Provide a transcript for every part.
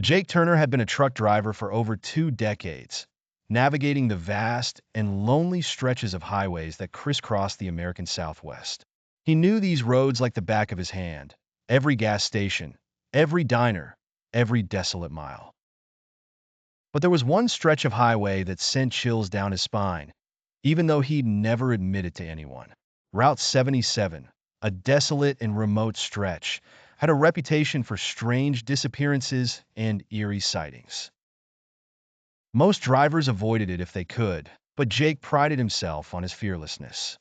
Jake Turner had been a truck driver for over 2 decades, navigating the vast and lonely stretches of highways that crisscross the American Southwest. He knew these roads like the back of his hand, every gas station, every diner, every desolate mile. But there was one stretch of highway that sent chills down his spine, even though he'd never admit it to anyone. Route 77, a desolate and remote stretch, had a reputation for strange disappearances and eerie sightings. Most drivers avoided it if they could, but Jake prided himself on his fearlessness.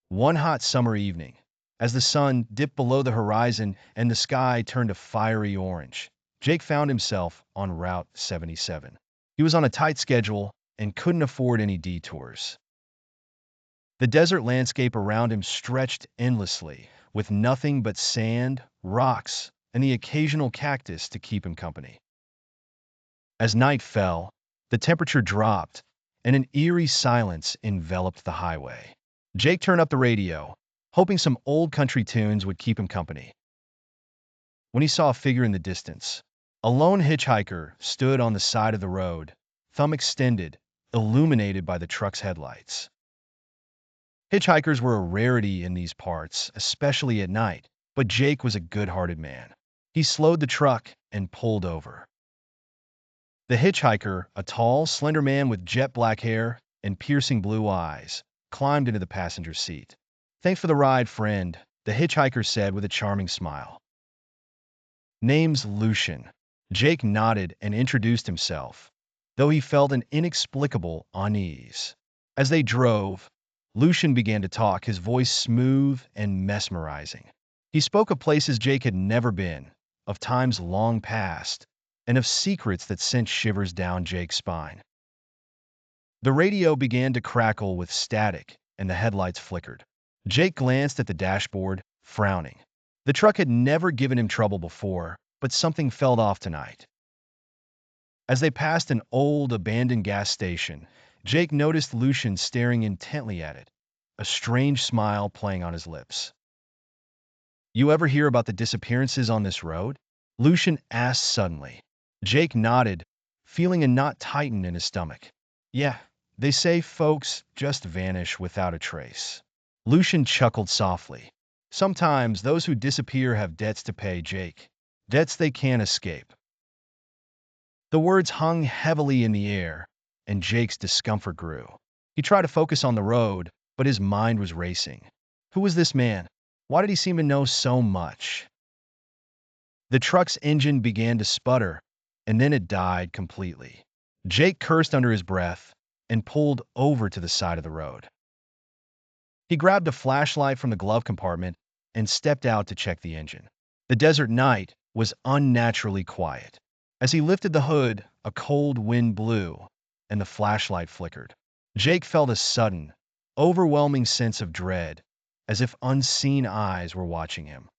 One hot summer evening, as the sun dipped below the horizon and the sky turned a fiery orange, Jake found himself on Route 77. He was on a tight schedule and couldn't afford any detours. The desert landscape around him stretched endlessly, with nothing but sand, rocks, and the occasional cactus to keep him company. As night fell, the temperature dropped, and an eerie silence enveloped the highway. Jake turned up the radio, hoping some old country tunes would keep him company. When he saw a figure in the distance, a lone hitchhiker stood on the side of the road, thumb extended, illuminated by the truck's headlights. Hitchhikers were a rarity in these parts, especially at night, but Jake was a good-hearted man. He slowed the truck and pulled over. The hitchhiker, a tall, slender man with jet black hair and piercing blue eyes, climbed into the passenger seat. "Thanks for the ride, friend," the hitchhiker said with a charming smile. "Name's Lucian." Jake nodded and introduced himself, though he felt an inexplicable unease. As they drove, Lucian began to talk, his voice smooth and mesmerizing. He spoke of places Jake had never been, of times long past, and of secrets that sent shivers down Jake's spine. The radio began to crackle with static, and the headlights flickered. Jake glanced at the dashboard, frowning. The truck had never given him trouble before, but something felt off tonight. As they passed an old, abandoned gas station, Jake noticed Lucian staring intently at it, a strange smile playing on his lips. "You ever hear about the disappearances on this road?" Lucian asked suddenly. Jake nodded, feeling a knot tighten in his stomach. "Yeah, they say folks just vanish without a trace." Lucian chuckled softly. "Sometimes those who disappear have debts to pay, Jake. Debts they can't escape." The words hung heavily in the air, and Jake's discomfort grew. He tried to focus on the road, but his mind was racing. Who was this man? Why did he seem to know so much? The truck's engine began to sputter, and then it died completely. Jake cursed under his breath and pulled over to the side of the road. He grabbed a flashlight from the glove compartment and stepped out to check the engine. The desert night was unnaturally quiet. As he lifted the hood, a cold wind blew, and the flashlight flickered. Jake felt a sudden, overwhelming sense of dread, as if unseen eyes were watching him.